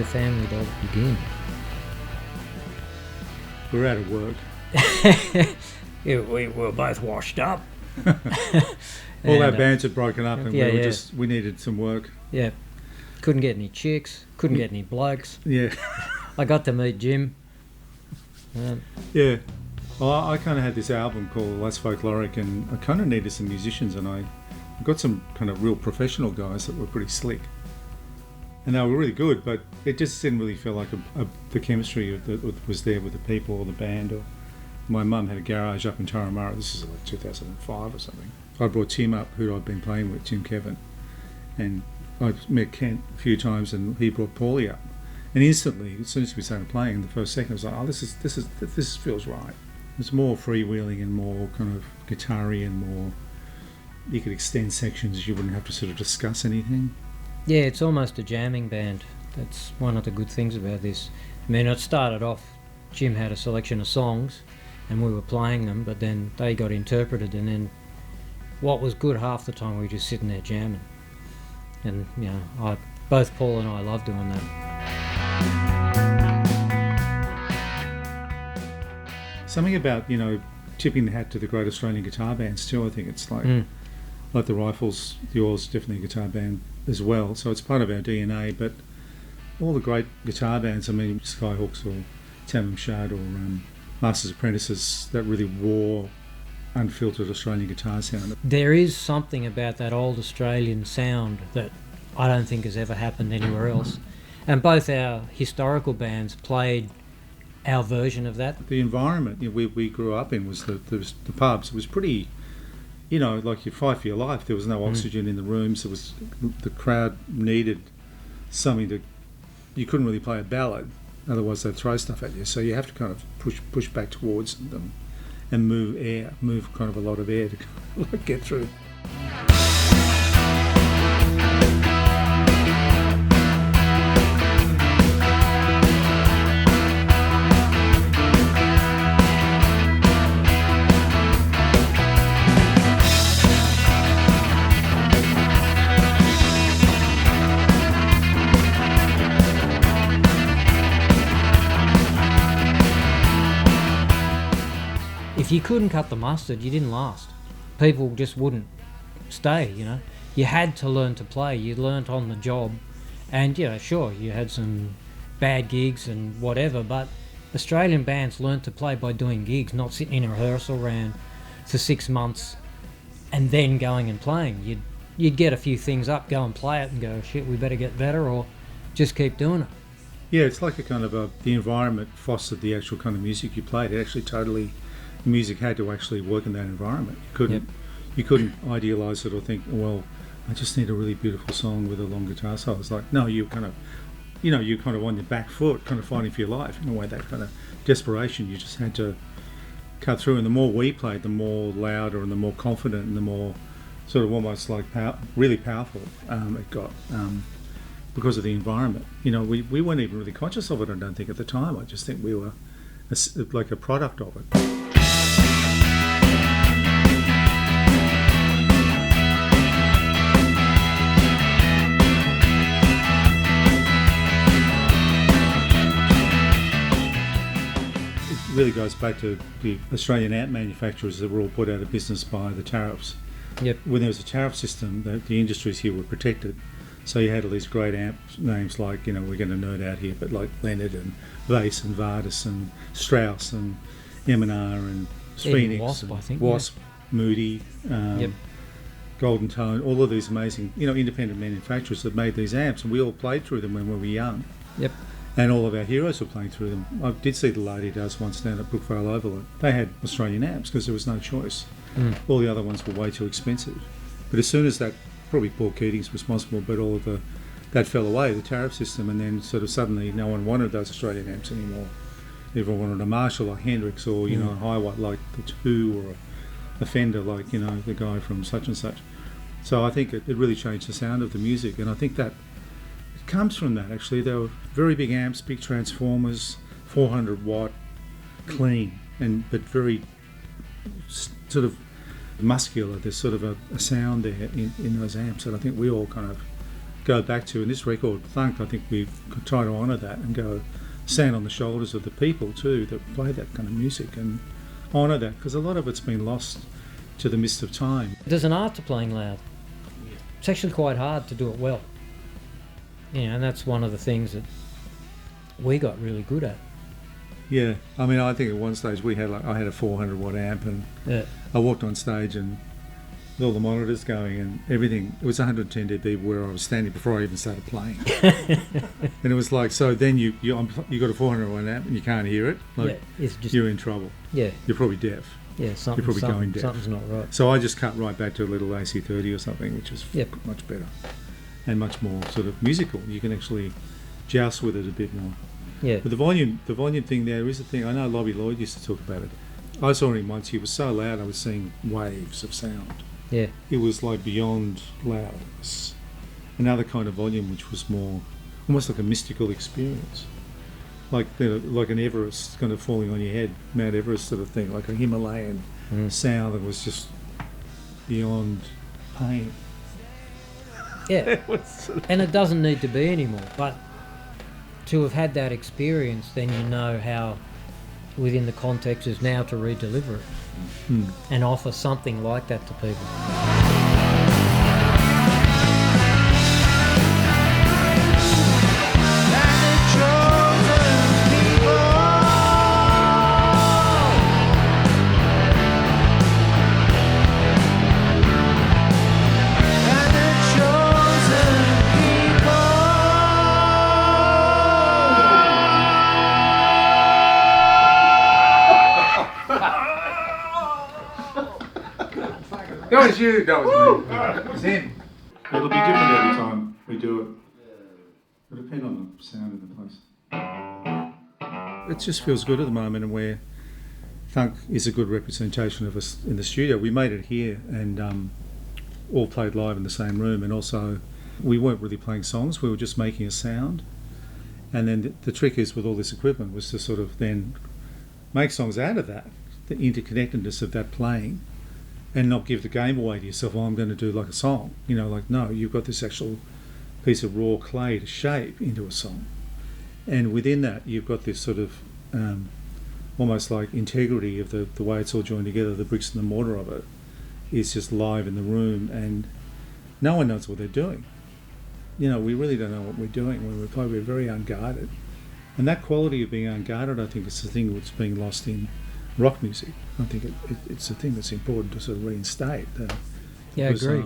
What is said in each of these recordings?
the family dog begin? We're out of work. Yeah, we were both washed up. All our bands had broken up, and yeah, we needed some work. Yeah, couldn't get any chicks, couldn't get any blokes. Yeah. I got to meet Jim. Yeah. Well, I kind of had this album called Less Folkloric, and I kind of needed some musicians, and I got some kind of real professional guys that were pretty slick. And they were really good, but it just didn't really feel like the chemistry that was there with the people or the band. Or my mum had a garage up in Turramurra. This is like 2005 or something. I brought Tim up, who I'd been playing with, Tim Kevin, and I met Kent a few times, and he brought Paulie up. And instantly, as soon as we started playing, the first second I was like, "Oh, this feels right." It's more freewheeling and more kind of guitar-y and more. You could extend sections. You wouldn't have to sort of discuss anything. Yeah, it's almost a jamming band. That's one of the good things about this. I mean, it started off, Jim had a selection of songs and we were playing them, but then they got interpreted, and then what was good half the time we were just sitting there jamming. And, you know, both Paul and I love doing that. Something about, you know, tipping the hat to the great Australian guitar bands too. I think it's like the Rifles, the Oars, definitely a guitar band as well. So it's part of our DNA. But all the great guitar bands, I mean, Skyhawks or Tamim Shad or Masters Apprentices, that really wore unfiltered Australian guitar sound. There is something about that old Australian sound that I don't think has ever happened anywhere else. And both our historical bands played our version of that. The environment we grew up in was the pubs. It was pretty, you know, like you fight for your life. There was no oxygen in the rooms. The crowd needed something to. You couldn't really play a ballad, otherwise they'd throw stuff at you. So you have to kind of push back towards them and move kind of a lot of air to get through. If you couldn't cut the mustard, you didn't last. People just wouldn't stay, you know. You had to learn to play. You learnt on the job. And, yeah, sure, you had some bad gigs and whatever, but Australian bands learnt to play by doing gigs, not sitting in a rehearsal round for 6 months and then going and playing. You'd get a few things up, go and play it and go, shit, we better get better, or just keep doing it. Yeah, it's like a kind of the environment fostered the actual kind of music you played. It actually totally... Music had to actually work in that environment. You couldn't idealise it or think, well, I just need a really beautiful song with a long guitar solo. It's like, no, you're kind of on your back foot, kind of fighting for your life in a way. That kind of desperation, you just had to cut through. And the more we played, the more louder and the more confident and the more sort of almost like really powerful it got because of the environment. You know, we weren't even really conscious of it, I don't think, at the time. I just think we were like a product of it. Really goes back to the Australian amp manufacturers that were all put out of business by the tariffs. Yep. When there was a tariff system, the industries here were protected. So you had all these great amp names like, you know, we're going to nerd out here, but like Leonard and Vase and Vardis and Strauss and M&R and Phoenix Wasp, and I think, Wasp, Moody, Golden Tone, all of these amazing, you know, independent manufacturers that made these amps, and we all played through them when we were young. Yep. And all of our heroes were playing through them. I did see the Lady Does once down at Brookvale Overlook. They had Australian amps because there was no choice. All the other ones were way too expensive. But as soon as that, probably Paul Keating's responsible, but all of that fell away, the tariff system, and then sort of suddenly no one wanted those Australian amps anymore. Everyone wanted a Marshall like Hendrix, or, you know, a Hiwatt like the Two, or a Fender like, you know, the guy from such and such. So I think it really changed the sound of the music, and I think that it comes from that, actually. They were very big amps, big transformers, 400 watt, clean, but very sort of muscular. There's sort of a sound there in those amps that I think we all kind of go back to, in this record, THUNK, I think we could try to honour that and go stand on the shoulders of the people too that play that kind of music and honour that, because a lot of it's been lost to the mist of time. There's an art to playing loud. It's actually quite hard to do it well. And that's one of the things that we got really good at. Yeah, I mean, I think at one stage I had a 400 watt amp, and I walked on stage and with all the monitors going and everything. It was 110 dB where I was standing before I even started playing. And it was like, so then you got a 400 watt amp and you can't hear it. Like, it's just, you're in trouble. Yeah, you're probably deaf. Yeah, you're probably going deaf. Something's not right. So I just cut right back to a little AC30 or something, which is much better and much more sort of musical. You can actually joust with it a bit more. Yeah. But the volume thing there is a thing. I know Lobby Lloyd used to talk about it. I saw him once. He was so loud, I was seeing waves of sound. Yeah. It was like beyond loud. It was another kind of volume, which was more, almost like a mystical experience. Like an Everest kind of falling on your head, Mount Everest sort of thing, like a Himalayan sound that was just beyond pain. Yeah. And it doesn't need to be anymore, but to have had that experience, then you know how, within the context is now, to re-deliver it and offer something like that to people. That was you, that was me. It was him. It'll be different every time we do it. It'll depend on the sound of the place. It just feels good at the moment, and where THUNK is a good representation of us in the studio. We made it here and all played live in the same room, and also we weren't really playing songs, we were just making a sound. And then the trick is, with all this equipment, was to sort of then make songs out of that, the interconnectedness of that playing, and not give the game away to yourself. I'm going to do like a song, like, no, you've got this actual piece of raw clay to shape into a song, and within that you've got this sort of almost like integrity of the way it's all joined together. The bricks and the mortar of it is just live in the room, and no one knows what they're doing. We really don't know what we're doing when we play. We're very unguarded, and that quality of being unguarded, I think, is the thing that's being lost in rock music. I think it's a thing that's important to sort of reinstate. Yeah, I agree.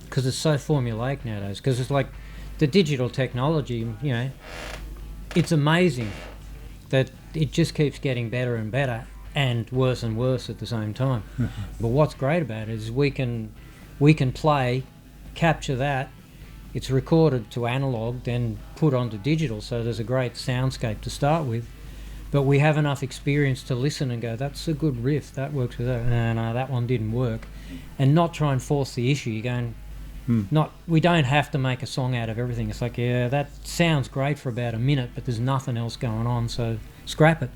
Because it's so formulaic nowadays. Because it's like the digital technology, it's amazing that it just keeps getting better and better and worse at the same time. But what's great about it is we can play, capture that, it's recorded to analog, then put onto digital, so there's a great soundscape to start with. But we have enough experience to listen and go, that's a good riff, that works with that. No, that one didn't work. And not try and force the issue. You're going, we don't have to make a song out of everything. It's like, yeah, that sounds great for about a minute, but there's nothing else going on, so scrap it.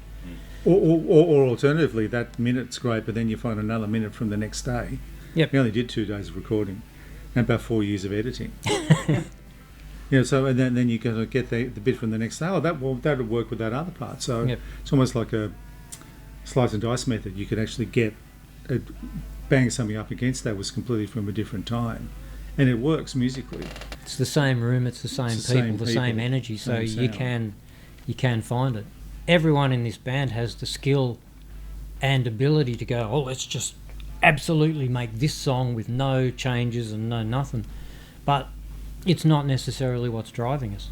Or alternatively, that minute's great, but then you find another minute from the next day. Yep. We only did 2 days of recording and about 4 years of editing. So and then you got to get the bit from the next day. That would work with that other part. So It's almost like a slice and dice method. You could actually bang something up against that was completely from a different time, and it works musically. It's the same room, it's the same people, the same energy. So you can find it. Everyone in this band has the skill and ability to go, let's just absolutely make this song with no changes and no nothing. But it's not necessarily what's driving us.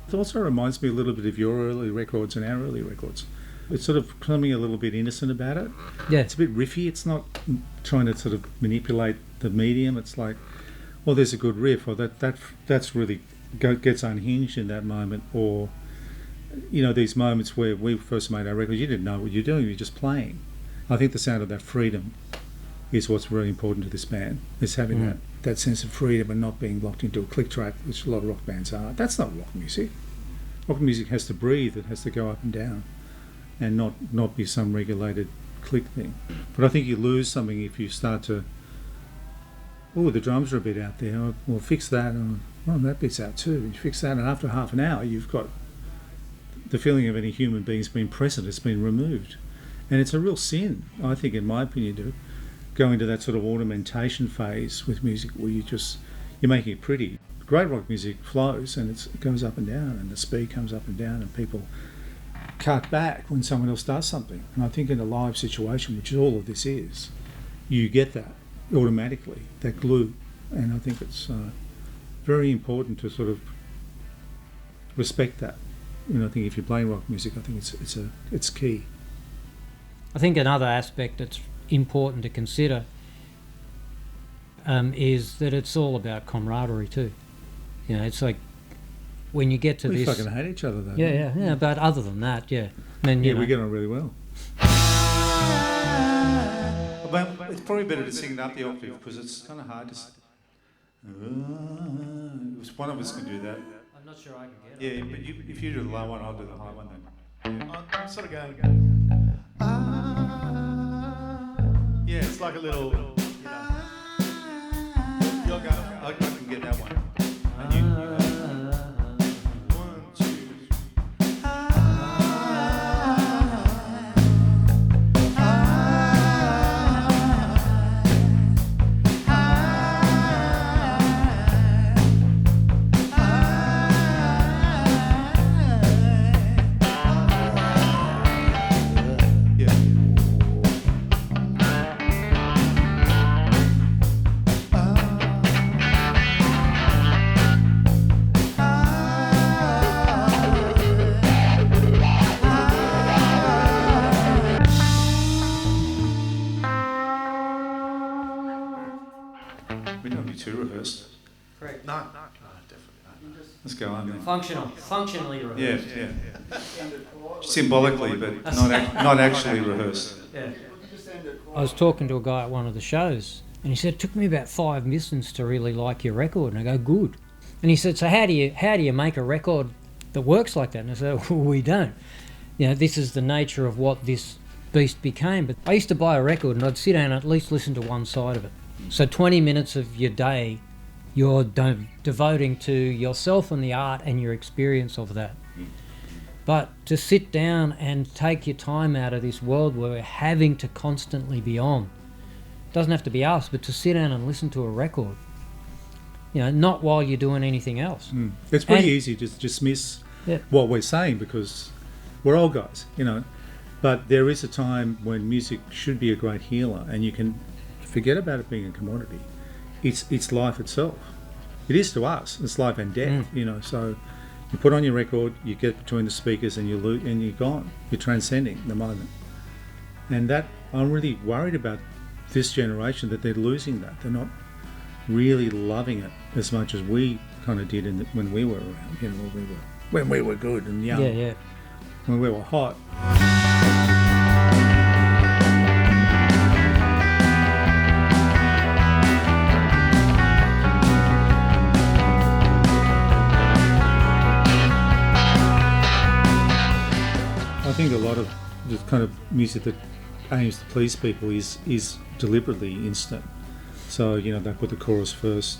It also reminds me a little bit of your early records and our early records. It's sort of something a little bit innocent about it. Yeah. It's a bit riffy. It's not trying to sort of manipulate the medium. It's like, well, there's a good riff, or that's really gets unhinged in that moment. Or, these moments where we first made our records, you didn't know what you're doing. You're just playing. I think the sound of that freedom is what's really important to this band, is having that sense of freedom and not being locked into a click track, which a lot of rock bands are. That's not rock music. Rock music has to breathe, it has to go up and down, and not be some regulated click thing. But I think you lose something if you start to oh, the drums are a bit out there. Well, fix that. And, well, that bit's out too. You fix that, and after half an hour, you've got the feeling of any human being's been present. It's been removed, and it's a real sin, I think, in my opinion, to go into that sort of ornamentation phase with music where you're making it pretty. Great rock music flows, and it goes up and down, and the speed comes up and down, and people cut back when someone else does something. And I think in a live situation, which all of this is, you get that automatically, that glue. And I think it's very important to sort of respect that. You know, I think if you're playing rock music, I think it's key. I think another aspect that's important to consider is that it's all about camaraderie too. You know, it's like when you get to we this... We fucking hate each other though. Yeah, but other than that, yeah. I mean, we get on really well. Well, it's probably better to sing it up the octave because it's kind of hard to... one of us can do that. I'm not sure I can get it. Yeah, but if you do the low one, I'll do the high one then. Yeah. I'm sort of going... yeah, it's like a little... You know, you're going... I can get that one. And you go. 1, 2... We don't need to rehearse. Correct. No, definitely not. Let's go on then. Functionally rehearsed. Yeah. Symbolically, but not actually rehearsed. Yeah. I was talking to a guy at one of the shows, and he said it took me about 5 listens to really like your record, and I go, good. And he said, so how do you make a record that works like that? And I said, well, we don't. You know, this is the nature of what this beast became. But I used to buy a record, and I'd sit down and at least listen to one side of it. So 20 minutes of your day you're devoting to yourself and the art and your experience of that. But to sit down and take your time out of this world where we're having to constantly be on, doesn't have to be us, but to sit down and listen to a record, you know, not while you're doing anything else. It's pretty easy to dismiss what we're saying because we're old guys, you know, but there is a time when music should be a great healer, and you can forget about it being a commodity. It's life itself. It is to us. It's life and death, you know. So you put on your record, you get between the speakers, and you're gone. You're transcending the moment. And that I'm really worried about this generation, that they're losing that. They're not really loving it as much as we kind of did when we were around. You know, when we were good and young. Yeah. When we were hot. I think a lot of the kind of music that aims to please people is deliberately instant. So, you know, they put the chorus first,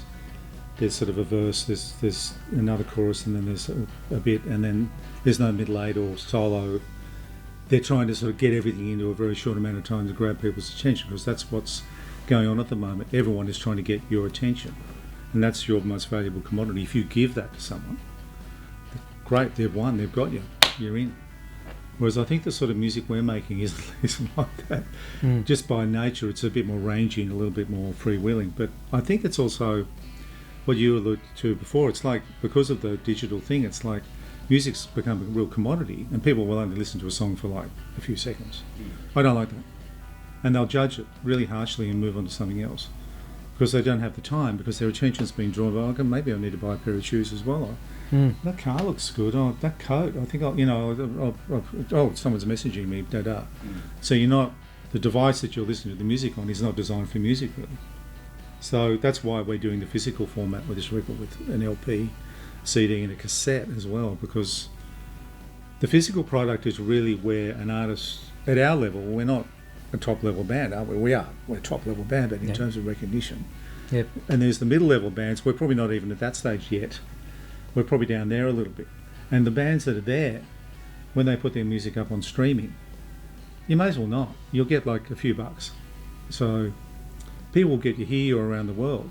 there's sort of a verse, there's another chorus, and then there's a bit, and then there's no middle eight or solo. They're trying to sort of get everything into a very short amount of time to grab people's attention, because that's what's going on at the moment. Everyone is trying to get your attention, and that's your most valuable commodity. If you give that to someone, great, they've won, they've got you, you're in. Whereas I think the sort of music we're making isn't like that. Just by nature, it's a bit more rangy and a little bit more freewheeling. But I think it's also what you alluded to before. It's like, because of the digital thing, it's like music's become a real commodity, and people will only listen to a song for like a few seconds. I don't like that. And they'll judge it really harshly and move on to something else because they don't have the time, because their attention's been drawn by, okay, maybe I need to buy a pair of shoes as well. That car looks good. Oh, that coat. I think someone's messaging me. So you're not, the device that you're listening to the music on is not designed for music really. So that's why we're doing the physical format with this record, with an LP, CD, and a cassette as well, because the physical product is really where an artist at our level, we're not a top level band, are we? We are. We're a top level band, but in terms of recognition, Yep. And there's the middle level bands. We're probably not even at that stage yet. We're probably down there a little bit. And the bands that are there, when they put their music up on streaming, you may as well not. You'll get like a few bucks. So people will get you here or around the world.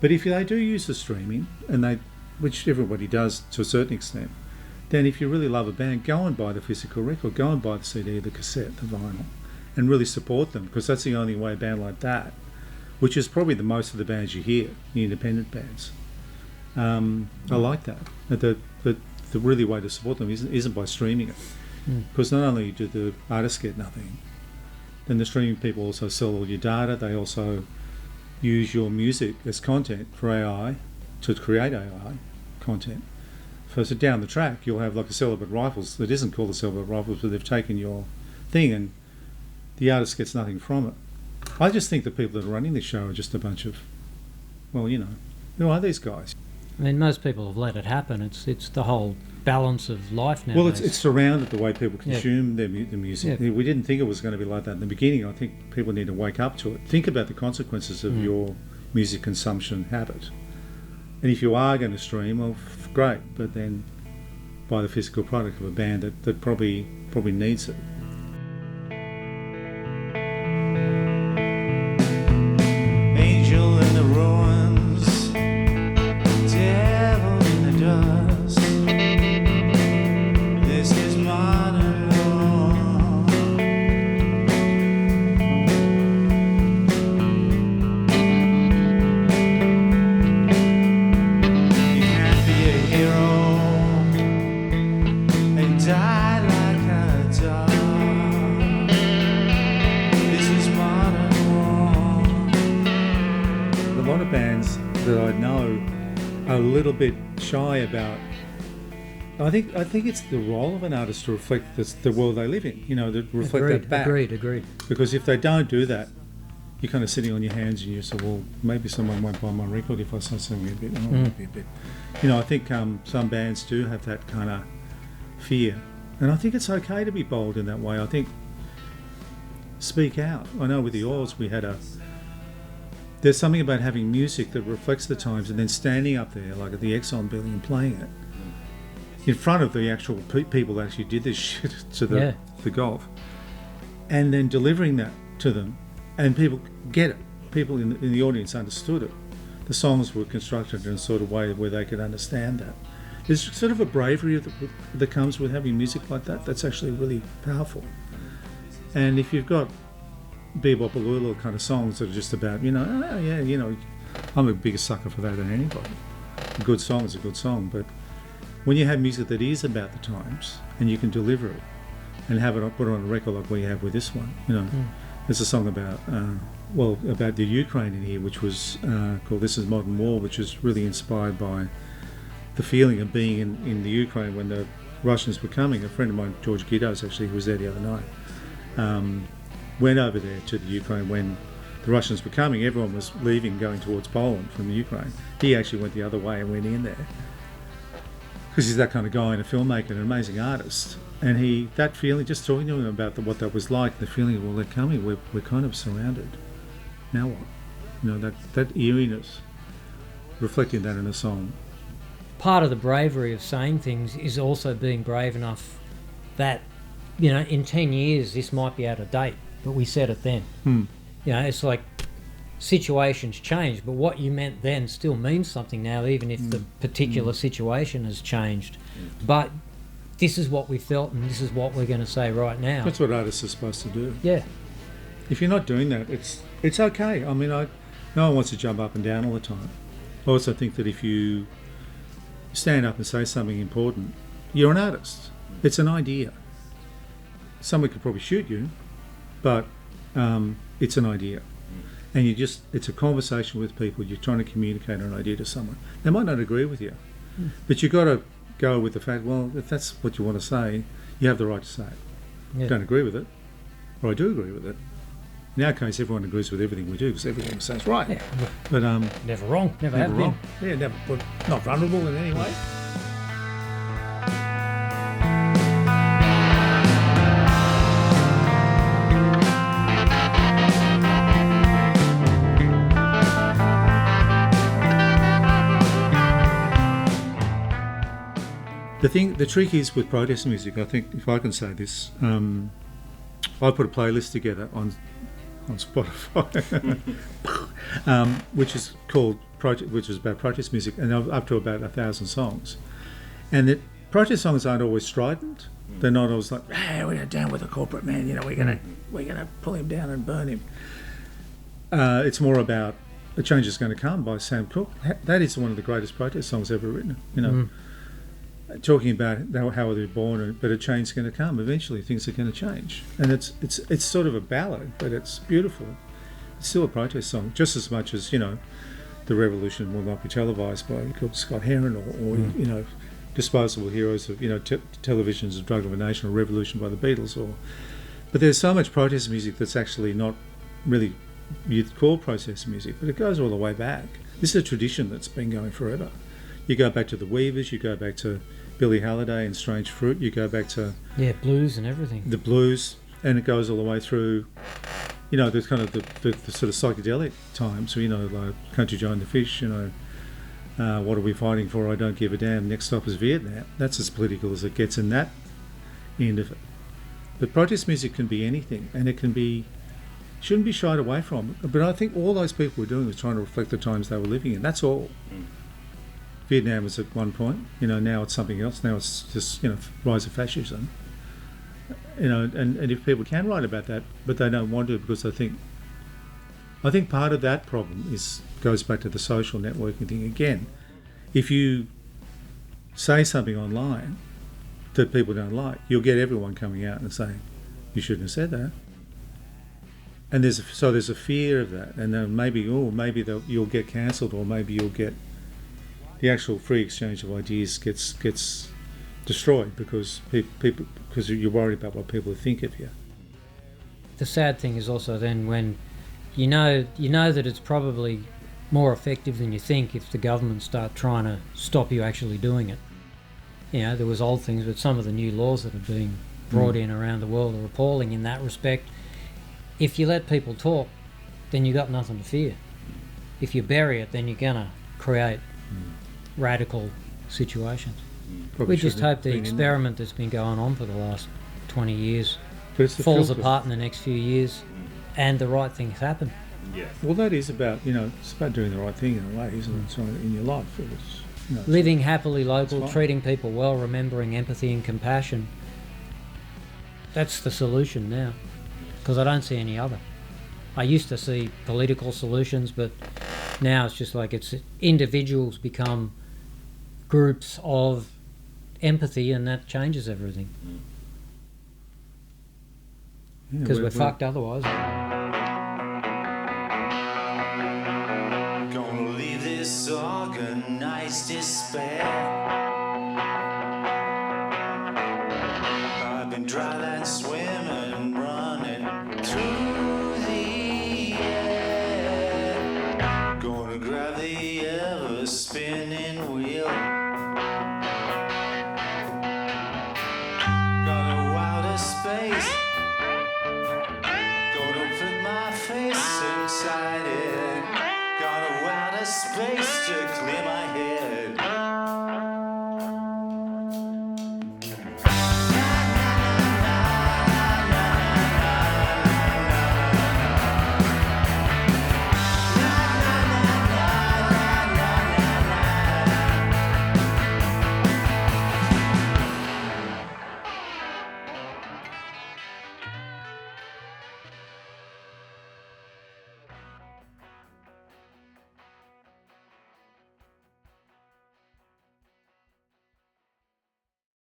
But if they do use the streaming, which everybody does to a certain extent, then if you really love a band, go and buy the physical record, go and buy the CD, the cassette, the vinyl, and really support them, because that's the only way a band like that, which is probably the most of the bands you hear, the independent bands. I like that. The really way to support them isn't by streaming it, because not only do the artists get nothing, then the streaming people also sell all your data. They also use your music as content for AI, to create AI content. So down the track, you'll have like a Celibate Rifles that isn't called a Celibate Rifles, but they've taken your thing and the artist gets nothing from it. I just think the people that are running this show are just a bunch of, well, who are these guys? I mean, most people have let it happen. It's the whole balance of life now. Well, it's surrounded the way people consume the music. We didn't think it was going to be like that in the beginning. I think people need to wake up to it. Think about the consequences of your music consumption habit. And if you are going to stream, well, great, but then buy the physical product of a band that probably needs it. Angel in the ruins, devil in the dust. This is modern law. You can't be a hero and die like a dog. This is modern law. A lot of bands that I know are a little bit shy about. I think it's the role of an artist to reflect the world they live in. To reflect that back. Agreed. Because if they don't do that, you're kind of sitting on your hands and you say, well, maybe someone won't buy my record if I say something a bit. I think some bands do have that kind of fear, and I think it's okay to be bold in that way. I think speak out. I know with the Oils there's something about having music that reflects the times and then standing up there like at the Exxon building and playing it in front of the actual people that actually did this shit to the golf, and then delivering that to them, and people get it. People in the audience understood it. The songs were constructed in a sort of way where they could understand that. There's sort of a bravery that comes with having music like that that's actually really powerful. And if you've got bebop kind of songs that are just about, I'm a bigger sucker for that than anybody. A good song is a good song, but when you have music that is about the times and you can deliver it and have it put on a record like we have with this one, there's a song about the Ukraine in here, which was called This Is Modern War, which is really inspired by the feeling of being in the Ukraine when the Russians were coming. A friend of mine, George Giddos, actually, who was there the other night, went over there to the Ukraine when the Russians were coming. Everyone was leaving, going towards Poland from the Ukraine. He actually went the other way and went in there because he's that kind of guy and a filmmaker and an amazing artist. And that feeling, just talking to him about what that was like, the feeling of, well, they're coming, we're kind of surrounded. Now what? That eeriness, reflecting that in a song. Part of the bravery of saying things is also being brave enough that, in 10 years this might be out of date, but we said it then. It's like situations change, but what you meant then still means something now, even if the particular situation has changed. But this is what we felt and this is what we're going to say right now. That's what artists are supposed to do. Yeah. If you're not doing that, it's okay. I mean, no one wants to jump up and down all the time. I also think that if you stand up and say something important, you're an artist. It's an idea. Someone could probably shoot you, but it's an idea. And it's a conversation with people. You're trying to communicate an idea to someone. They might not agree with you, but you've got to go with the fact, well, if that's what you want to say, you have the right to say it. Yeah. Don't agree with it, or I do agree with it. In our case, everyone agrees with everything we do because everything we say is right. Yeah. But never wrong, never have wrong. been. Yeah, never. But not vulnerable in any way. The trick is with protest music, I think, if I can say this, I put a playlist together on Spotify, which is called which is about protest music, and up to about 1,000 songs. And the protest songs aren't always strident. They're not always like, "Hey, we're down with the corporate man. You know, we're gonna pull him down and burn him." It's more about "A Change Is Going to Come" by Sam Cooke. That is one of the greatest protest songs ever written. You know, talking about how they were born, but a change is going to come. Eventually, things are going to change, and it's sort of a ballad, but it's beautiful. It's still a protest song, just as much as, you know, the revolution will not be televised by Scott Heron, or you know, disposable heroes of, you know, television's A Drug of a Nation, or Revolution by the Beatles. But there's so much protest music that's actually not really you'd call protest music, but it goes all the way back. This is a tradition that's been going forever. You go back to the Weavers, you go back to Billie Holiday and Strange Fruit, you go back to blues and everything. The blues, and it goes all the way through. You know, there's kind of the sort of psychedelic times. So, you know, like Country Joe and the Fish. You know, what are we fighting for? I don't give a damn. Next stop is Vietnam. That's as political as it gets in that end of it. But protest music can be anything, and it shouldn't be shied away from. But I think all those people were doing was trying to reflect the times they were living in. That's all. Vietnam was at one point, you know, now it's something else. Now it's just, you know, rise of fascism. You know, and if people can write about that, but they don't want to, because I think part of that problem goes back to the social networking thing again. If you say something online that people don't like, you'll get everyone coming out and saying, you shouldn't have said that. And there's a fear of that, and then maybe you'll get cancelled, or maybe you'll get the actual free exchange of ideas gets destroyed because because you're worried about what people think of you. The sad thing is also then when you know that it's probably more effective than you think if the government start trying to stop you actually doing it. You know, there was old things, but some of the new laws that are being brought in around the world are appalling in that respect. If you let people talk, then you got nothing to fear. If you bury it, then you're gonna create radical situations. We just hope the experiment that's been going on for the last 20 years falls apart in the next few years, and the right things happen. Yeah. Well, that is about, you know, it's about doing the right thing in a way, isn't it? So in your life, it's, you know, living happily local, treating people well, remembering empathy and compassion. That's the solution now, because I don't see any other. I used to see political solutions, but now it's just like individuals become groups of empathy, and that changes everything. Because we're fucked otherwise. Gonna leave this organized despair. I've been dry and sweat.